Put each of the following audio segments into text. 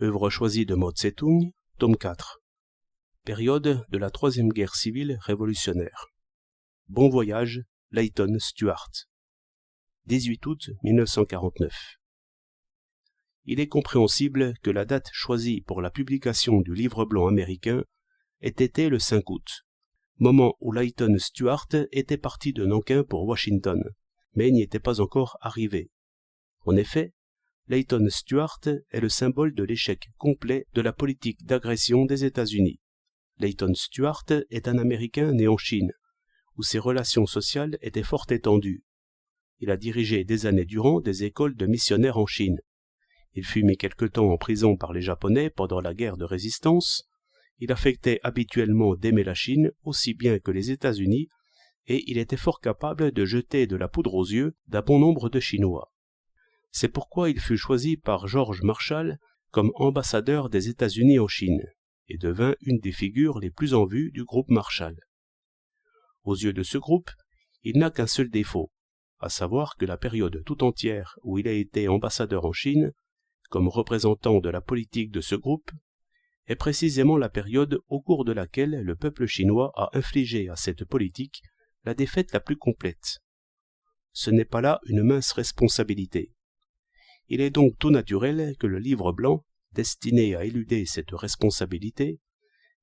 Œuvre choisie de Mao Tse-tung, tome 4. Période de la Troisième Guerre civile révolutionnaire. Bon voyage, Leighton Stuart. 18 août 1949. Il est compréhensible que la date choisie pour la publication du livre blanc américain ait été le 5 août, moment où Leighton Stuart était parti de Nankin pour Washington, mais n'y était pas encore arrivé. En effet, Leighton Stuart est le symbole de l'échec complet de la politique d'agression des États-Unis. Leighton Stuart est un Américain né en Chine, où ses relations sociales étaient fort étendues. Il a dirigé des années durant des écoles de missionnaires en Chine. Il fut mis quelque temps en prison par les Japonais pendant la guerre de résistance. Il affectait habituellement d'aimer la Chine aussi bien que les États-Unis, et il était fort capable de jeter de la poudre aux yeux d'un bon nombre de Chinois. C'est pourquoi il fut choisi par George Marshall comme ambassadeur des États-Unis en Chine, et devint une des figures les plus en vue du groupe Marshall. Aux yeux de ce groupe, il n'a qu'un seul défaut, à savoir que la période tout entière où il a été ambassadeur en Chine, comme représentant de la politique de ce groupe, est précisément la période au cours de laquelle le peuple chinois a infligé à cette politique la défaite la plus complète. Ce n'est pas là une mince responsabilité. Il est donc tout naturel que le livre blanc, destiné à éluder cette responsabilité,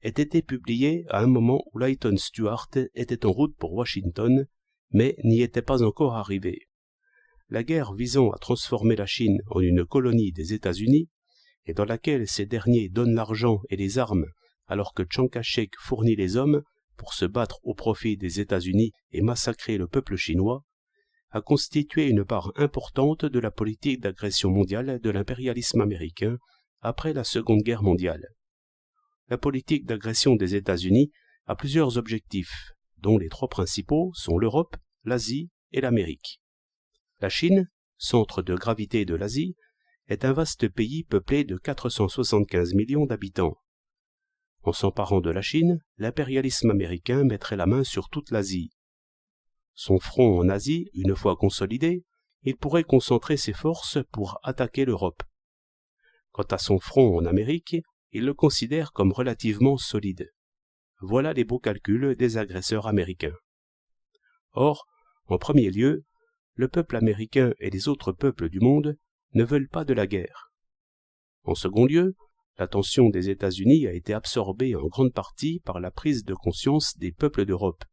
ait été publié à un moment où Leighton Stuart était en route pour Washington, mais n'y était pas encore arrivé. La guerre visant à transformer la Chine en une colonie des États-Unis, et dans laquelle ces derniers donnent l'argent et les armes alors que Chiang Kai-shek fournit les hommes pour se battre au profit des États-Unis et massacrer le peuple chinois, a constitué une part importante de la politique d'agression mondiale de l'impérialisme américain après la Seconde Guerre mondiale. La politique d'agression des États-Unis a plusieurs objectifs, dont les trois principaux sont l'Europe, l'Asie et l'Amérique. La Chine, centre de gravité de l'Asie, est un vaste pays peuplé de 475 millions d'habitants. En s'emparant de la Chine, l'impérialisme américain mettrait la main sur toute l'Asie. Son front en Asie, une fois consolidé, il pourrait concentrer ses forces pour attaquer l'Europe. Quant à son front en Amérique, il le considère comme relativement solide. Voilà les beaux calculs des agresseurs américains. Or, en premier lieu, le peuple américain et les autres peuples du monde ne veulent pas de la guerre. En second lieu, l'attention des États-Unis a été absorbée en grande partie par la prise de conscience des peuples d'Europe,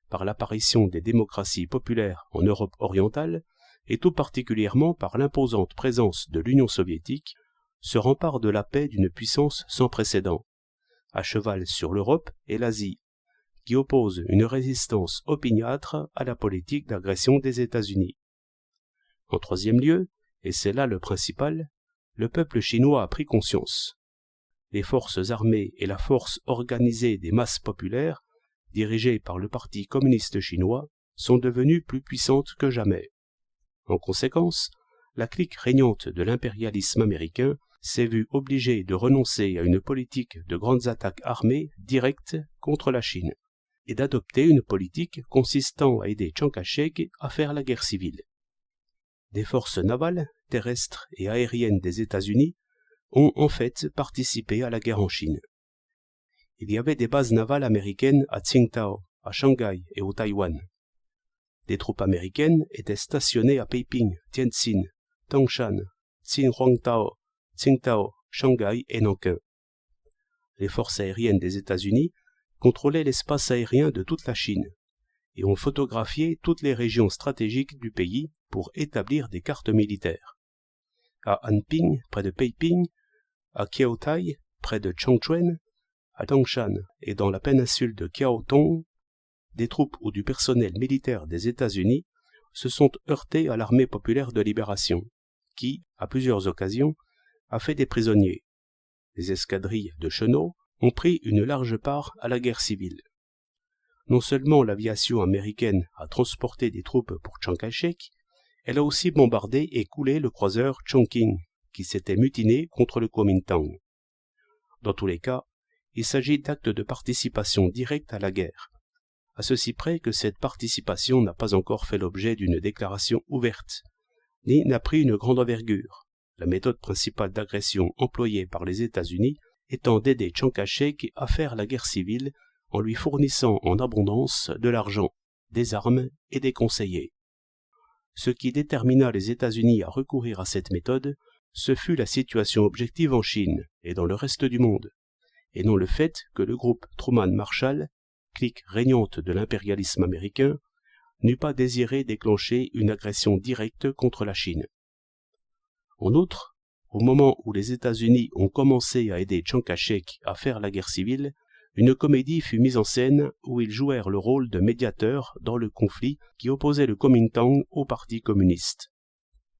par l'apparition des démocraties populaires en Europe orientale et tout particulièrement par l'imposante présence de l'Union soviétique, ce rempart de la paix d'une puissance sans précédent, à cheval sur l'Europe et l'Asie, qui oppose une résistance opiniâtre à la politique d'agression des États-Unis. En troisième lieu, et c'est là le principal, le peuple chinois a pris conscience. Les forces armées et la force organisée des masses populaires, dirigées par le Parti communiste chinois, sont devenues plus puissantes que jamais. En conséquence, la clique régnante de l'impérialisme américain s'est vue obligée de renoncer à une politique de grandes attaques armées directes contre la Chine, et d'adopter une politique consistant à aider Chiang Kai-shek à faire la guerre civile. Des forces navales, terrestres et aériennes des États-Unis ont en fait participé à la guerre en Chine. Il y avait des bases navales américaines à Tsingtao, à Shanghai et au Taïwan. Des troupes américaines étaient stationnées à Peiping, Tientsin, Tangshan, Xinhuangdao, Tsingtao, Shanghai et Nankin. Les forces aériennes des États-Unis contrôlaient l'espace aérien de toute la Chine et ont photographié toutes les régions stratégiques du pays pour établir des cartes militaires. À Anping, près de Peiping, à Kiaotai, près de Chongqing, à Tangshan et dans la péninsule de Kiaotong, des troupes ou du personnel militaire des États-Unis se sont heurtés à l'armée populaire de libération, qui, à plusieurs occasions, a fait des prisonniers. Les escadrilles de Chenaux ont pris une large part à la guerre civile. Non seulement l'aviation américaine a transporté des troupes pour Chiang Kai-shek, elle a aussi bombardé et coulé le croiseur Chongqing, qui s'était mutiné contre le Kuomintang. Dans tous les cas, il s'agit d'actes de participation directe à la guerre, à ceci près que cette participation n'a pas encore fait l'objet d'une déclaration ouverte, ni n'a pris une grande envergure, la méthode principale d'agression employée par les États-Unis étant d'aider Chiang Kai-shek à faire la guerre civile en lui fournissant en abondance de l'argent, des armes et des conseillers. Ce qui détermina les États-Unis à recourir à cette méthode, ce fut la situation objective en Chine et dans le reste du monde, et non le fait que le groupe Truman-Marshall, clique régnante de l'impérialisme américain, n'eût pas désiré déclencher une agression directe contre la Chine. En outre, au moment où les États-Unis ont commencé à aider Chiang Kai-shek à faire la guerre civile, une comédie fut mise en scène où ils jouèrent le rôle de médiateurs dans le conflit qui opposait le Kuomintang au Parti communiste.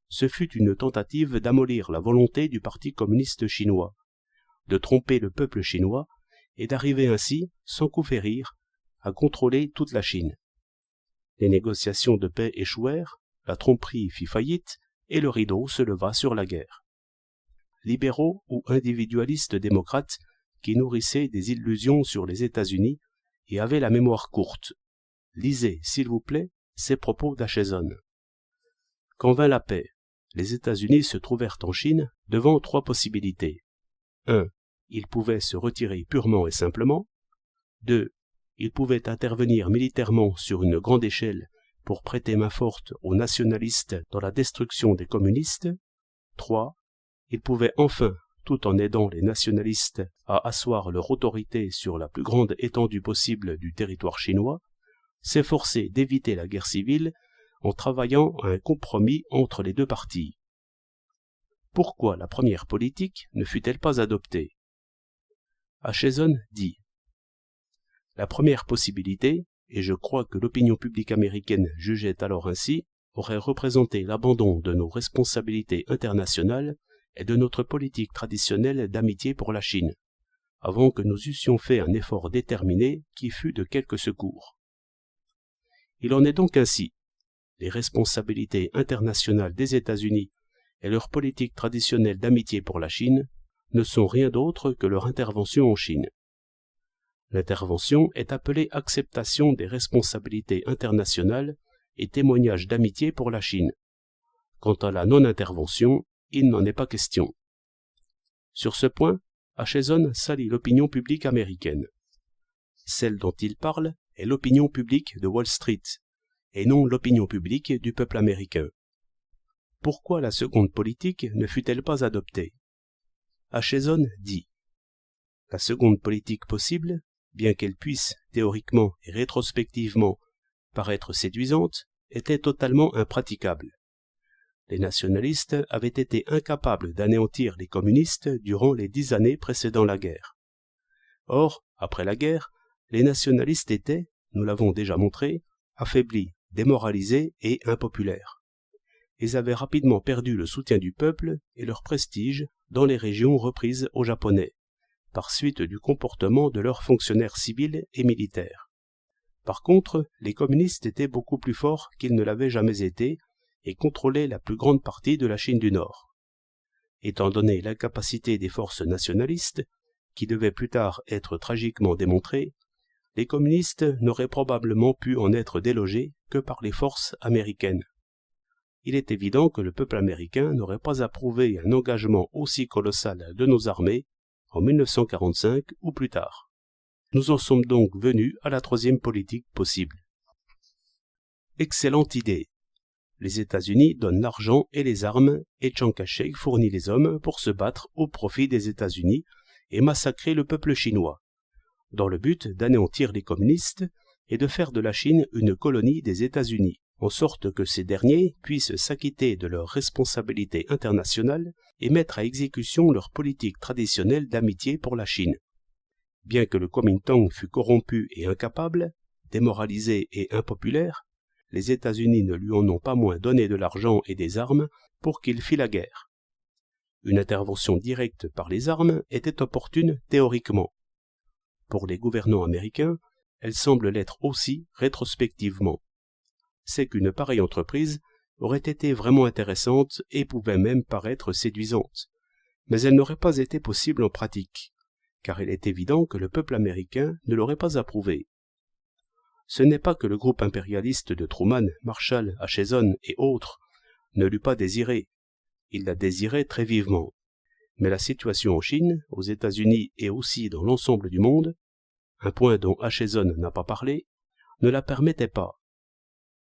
Ce fut une tentative d'amollir la volonté du Parti communiste chinois, de tromper le peuple chinois et d'arriver ainsi, sans coup férir, à contrôler toute la Chine. Les négociations de paix échouèrent, la tromperie fit faillite et le rideau se leva sur la guerre. Libéraux ou individualistes démocrates qui nourrissaient des illusions sur les États-Unis et avaient la mémoire courte. Lisez, s'il vous plaît, ces propos d'Acheson. Quand vint la paix, les États-Unis se trouvèrent en Chine devant 3 possibilités. 1. Ils pouvaient se retirer purement et simplement. 2. Ils pouvaient intervenir militairement sur une grande échelle pour prêter main forte aux nationalistes dans la destruction des communistes. 3. Ils pouvaient enfin, tout en aidant les nationalistes à asseoir leur autorité sur la plus grande étendue possible du territoire chinois, s'efforcer d'éviter la guerre civile en travaillant à un compromis entre les 2 parties. Pourquoi la première politique ne fut-elle pas adoptée? Acheson dit: la première possibilité, et je crois que l'opinion publique américaine jugeait alors ainsi, aurait représenté l'abandon de nos responsabilités internationales et de notre politique traditionnelle d'amitié pour la Chine, avant que nous eussions fait un effort déterminé qui fût de quelque secours. Il en est donc ainsi. Les responsabilités internationales des États-Unis et leur politique traditionnelle d'amitié pour la Chine ne sont rien d'autre que leur intervention en Chine. L'intervention est appelée acceptation des responsabilités internationales et témoignage d'amitié pour la Chine. Quant à la non-intervention, il n'en est pas question. Sur ce point, Acheson salit l'opinion publique américaine. Celle dont il parle est l'opinion publique de Wall Street, et non l'opinion publique du peuple américain. Pourquoi la seconde politique ne fut-elle pas adoptée? Acheson dit: la seconde politique possible, bien qu'elle puisse, théoriquement et rétrospectivement, paraître séduisante, était totalement impraticable. Les nationalistes avaient été incapables d'anéantir les communistes durant les 10 années précédant la guerre. Or, après la guerre, les nationalistes étaient, nous l'avons déjà montré, affaiblis, démoralisés et impopulaires. Ils avaient rapidement perdu le soutien du peuple et leur prestige dans les régions reprises aux Japonais, par suite du comportement de leurs fonctionnaires civils et militaires. Par contre, les communistes étaient beaucoup plus forts qu'ils ne l'avaient jamais été et contrôlaient la plus grande partie de la Chine du Nord. Étant donné l'incapacité des forces nationalistes, qui devait plus tard être tragiquement démontrée, les communistes n'auraient probablement pu en être délogés que par les forces américaines. Il est évident que le peuple américain n'aurait pas approuvé un engagement aussi colossal de nos armées en 1945 ou plus tard. Nous en sommes donc venus à la troisième politique possible. Excellente idée. Les États-Unis donnent l'argent et les armes et Chiang Kai-shek fournit les hommes pour se battre au profit des États-Unis et massacrer le peuple chinois, dans le but d'anéantir les communistes et de faire de la Chine une colonie des États-Unis, en sorte que ces derniers puissent s'acquitter de leurs responsabilités internationales et mettre à exécution leur politique traditionnelle d'amitié pour la Chine. Bien que le Kuomintang fût corrompu et incapable, démoralisé et impopulaire, les États-Unis ne lui en ont pas moins donné de l'argent et des armes pour qu'il fît la guerre. Une intervention directe par les armes était opportune théoriquement. Pour les gouvernants américains, elle semble l'être aussi rétrospectivement. C'est qu'une pareille entreprise aurait été vraiment intéressante et pouvait même paraître séduisante, mais elle n'aurait pas été possible en pratique, car il est évident que le peuple américain ne l'aurait pas approuvée. Ce n'est pas que le groupe impérialiste de Truman, Marshall, Acheson et autres ne l'eût pas désiré, Il la désirait très vivement. Mais la situation en Chine, aux États-Unis et aussi dans l'ensemble du monde, un point dont Acheson n'a pas parlé, ne la permettait pas.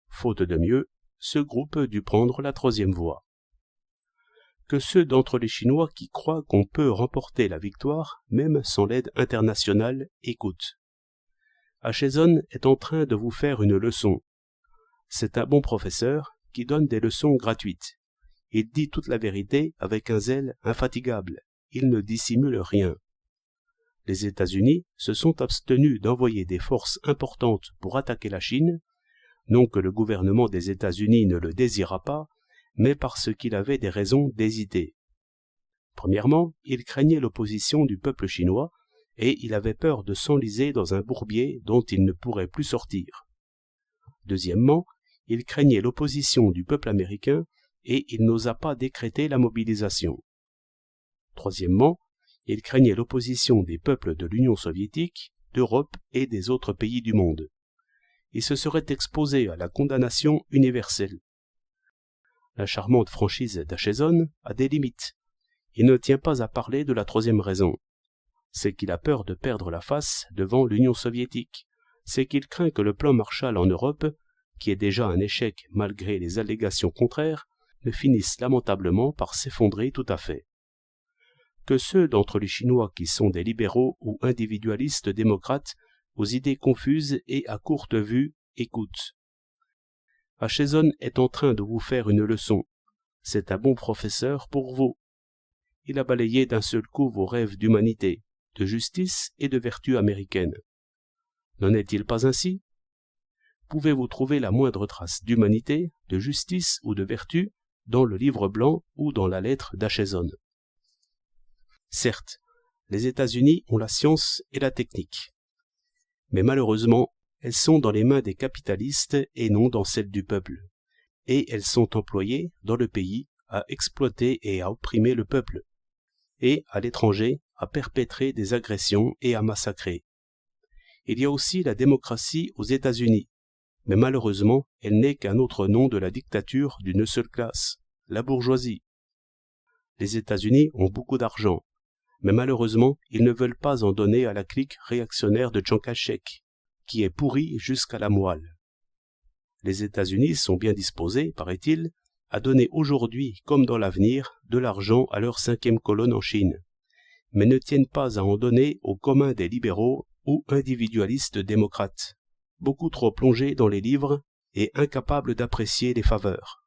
Faute de mieux, ce groupe dut prendre la troisième voie. Que ceux d'entre les Chinois qui croient qu'on peut remporter la victoire, même sans l'aide internationale, écoutent. Acheson est en train de vous faire une leçon. C'est un bon professeur qui donne des leçons gratuites. Il dit toute la vérité avec un zèle infatigable. Il ne dissimule rien. Les États-Unis se sont abstenus d'envoyer des forces importantes pour attaquer la Chine, non que le gouvernement des États-Unis ne le désirât pas, mais parce qu'il avait des raisons d'hésiter. Premièrement, il craignait l'opposition du peuple chinois et il avait peur de s'enliser dans un bourbier dont il ne pourrait plus sortir. Deuxièmement, il craignait l'opposition du peuple américain et il n'osa pas décréter la mobilisation. Troisièmement, il craignait l'opposition des peuples de l'Union soviétique, d'Europe et des autres pays du monde. Il se serait exposé à la condamnation universelle. La charmante franchise d'Acheson a des limites. Il ne tient pas à parler de la troisième raison. C'est qu'il a peur de perdre la face devant l'Union soviétique. C'est qu'il craint que le plan Marshall en Europe, qui est déjà un échec malgré les allégations contraires, ne finissent lamentablement par s'effondrer tout à fait. Que ceux d'entre les Chinois qui sont des libéraux ou individualistes démocrates, aux idées confuses et à courte vue, écoutent. Acheson est en train de vous faire une leçon. C'est un bon professeur pour vous. Il a balayé d'un seul coup vos rêves d'humanité, de justice et de vertu américaine. N'en est-il pas ainsi? Pouvez-vous trouver la moindre trace d'humanité, de justice ou de vertu dans le livre blanc ou dans la lettre d'Acheson? Certes, les États-Unis ont la science et la technique. Mais malheureusement, elles sont dans les mains des capitalistes et non dans celles du peuple. Et elles sont employées, dans le pays, à exploiter et à opprimer le peuple. Et, à l'étranger, à perpétrer des agressions et à massacrer. Il y a aussi la démocratie aux États-Unis. Mais malheureusement, elle n'est qu'un autre nom de la dictature d'une seule classe, la bourgeoisie. Les États-Unis ont beaucoup d'argent, mais malheureusement, ils ne veulent pas en donner à la clique réactionnaire de Chiang Kai-shek, qui est pourrie jusqu'à la moelle. Les États-Unis sont bien disposés, paraît-il, à donner aujourd'hui, comme dans l'avenir, de l'argent à leur cinquième colonne en Chine, mais ne tiennent pas à en donner au commun des libéraux ou individualistes démocrates, beaucoup trop plongés dans les livres et incapables d'apprécier les faveurs.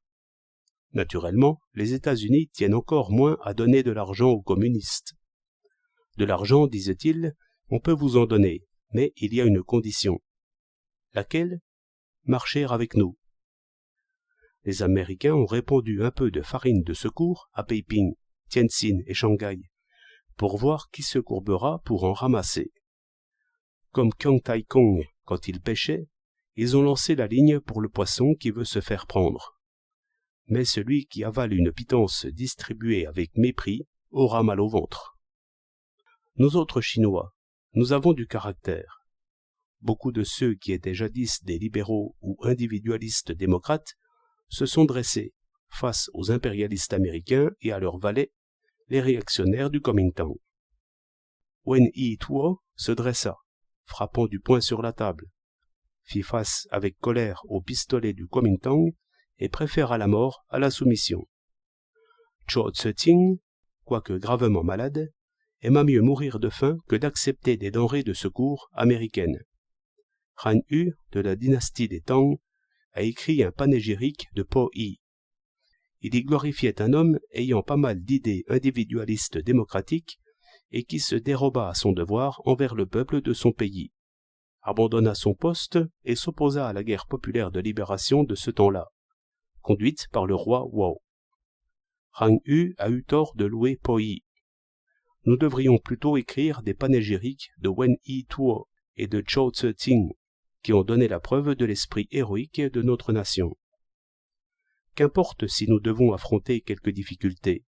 Naturellement, les États-Unis tiennent encore moins à donner de l'argent aux communistes. De l'argent, disait-il, on peut vous en donner, mais il y a une condition. Laquelle? Marcher avec nous. Les Américains ont répandu un peu de farine de secours à Peiping, Tianjin et Shanghai, pour voir qui se courbera pour en ramasser. Comme Chiang Tai-kung, quand il pêchait, ils ont lancé la ligne pour le poisson qui veut se faire prendre. Mais celui qui avale une pitance distribuée avec mépris aura mal au ventre. Nous autres Chinois, nous avons du caractère. Beaucoup de ceux qui étaient jadis des libéraux ou individualistes démocrates se sont dressés face aux impérialistes américains et à leurs valets, les réactionnaires du Kuomintang. Wen Yi-tuo se dressa, frappant du poing sur la table, fit face avec colère au pistolet du Kuomintang et préféra la mort à la soumission. Zhou Tse-ting, quoique gravement malade, aima mieux mourir de faim que d'accepter des denrées de secours américaines. Han Yu, de la dynastie des Tang, a écrit un panégyrique de Po Yi. Il y glorifiait un homme ayant pas mal d'idées individualistes démocratiques et qui se déroba à son devoir envers le peuple de son pays, abandonna son poste et s'opposa à la guerre populaire de libération de ce temps-là, conduite par le roi Wao. Han Yu a eu tort de louer Po Yi. Nous devrions plutôt écrire des panégyriques de Wen Yi-tuo et de Zhou Tse-ting, qui ont donné la preuve de l'esprit héroïque de notre nation. Qu'importe si nous devons affronter quelques difficultés,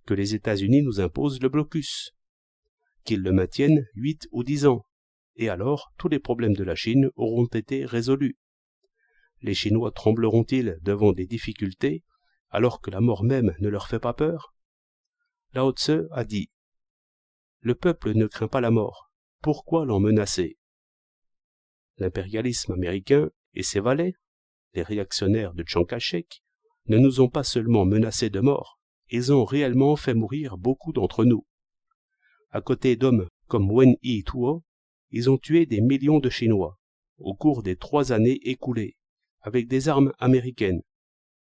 que les États-Unis nous imposent le blocus, qu'ils le maintiennent 8 ou 10 ans, et alors tous les problèmes de la Chine auront été résolus. Les Chinois trembleront-ils devant des difficultés alors que la mort même ne leur fait pas peur? Lao Tse a dit « Le peuple ne craint pas la mort, pourquoi l'en menacer ?» L'impérialisme américain et ses valets, les réactionnaires de Chiang Kai-shek, ne nous ont pas seulement menacés de mort, ils ont réellement fait mourir beaucoup d'entre nous. À côté d'hommes comme Wen Yi-tuo, ils ont tué des millions de Chinois au cours des 3 années écoulées, avec des armes américaines,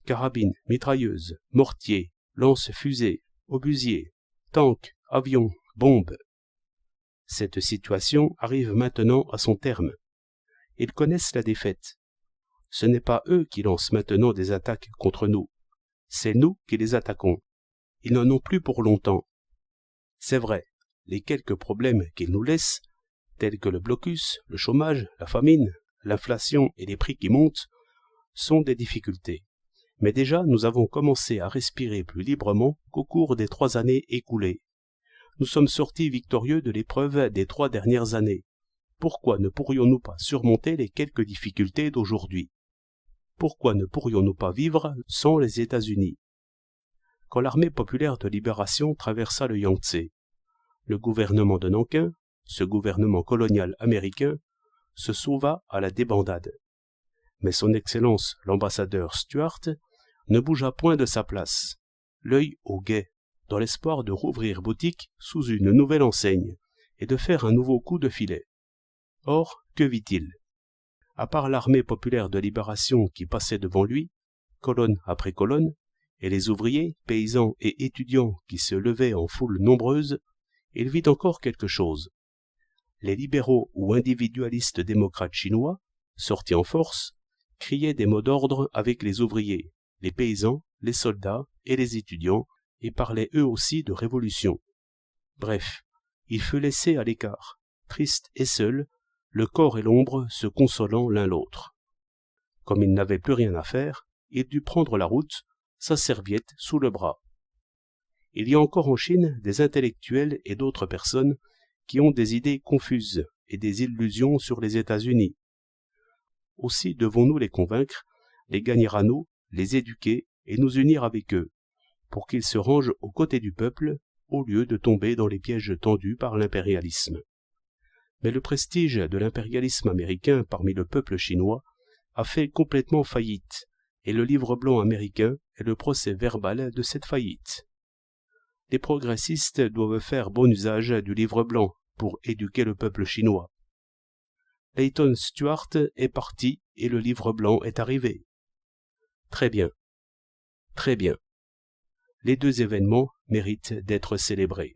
carabines, mitrailleuses, mortiers, lance-fusées, obusiers, tanks, avions, bombes. Cette situation arrive maintenant à son terme. Ils connaissent la défaite. Ce n'est pas eux qui lancent maintenant des attaques contre nous. C'est nous qui les attaquons. Ils n'en ont plus pour longtemps. C'est vrai, les quelques problèmes qu'ils nous laissent, tels que le blocus, le chômage, la famine, l'inflation et les prix qui montent, sont des difficultés. Mais déjà, nous avons commencé à respirer plus librement qu'au cours des 3 années écoulées. Nous sommes sortis victorieux de l'épreuve des 3 dernières années. Pourquoi ne pourrions-nous pas surmonter les quelques difficultés d'aujourd'hui? Pourquoi ne pourrions-nous pas vivre sans les États-Unis? Quand l'armée populaire de libération traversa le Yangtze, le gouvernement de Nankin, ce gouvernement colonial américain, se sauva à la débandade. Mais son Excellence l'ambassadeur Stuart ne bougea point de sa place, l'œil au guet, dans l'espoir de rouvrir boutique sous une nouvelle enseigne et de faire un nouveau coup de filet. Or, que vit-il? À part l'armée populaire de libération qui passait devant lui, colonne après colonne, et les ouvriers, paysans et étudiants qui se levaient en foule nombreuse, il vit encore quelque chose. Les libéraux ou individualistes démocrates chinois, sortis en force, criaient des mots d'ordre avec les ouvriers, les paysans, les soldats et les étudiants, et parlaient eux aussi de révolution. Bref, il fut laissé à l'écart, triste et seul, le corps et l'ombre se consolant l'un l'autre. Comme il n'avait plus rien à faire, il dut prendre la route, sa serviette sous le bras. Il y a encore en Chine des intellectuels et d'autres personnes qui ont des idées confuses et des illusions sur les États-Unis. Aussi devons-nous les convaincre, les gagner à nous, les éduquer et nous unir avec eux, pour qu'ils se rangent aux côtés du peuple, au lieu de tomber dans les pièges tendus par l'impérialisme. Mais le prestige de l'impérialisme américain parmi le peuple chinois a fait complètement faillite, et le livre blanc américain est le procès verbal de cette faillite. Les progressistes doivent faire bon usage du livre blanc pour éduquer le peuple chinois. Leighton Stuart est parti et le livre blanc est arrivé. Très bien. Très bien. Les 2 événements méritent d'être célébrés.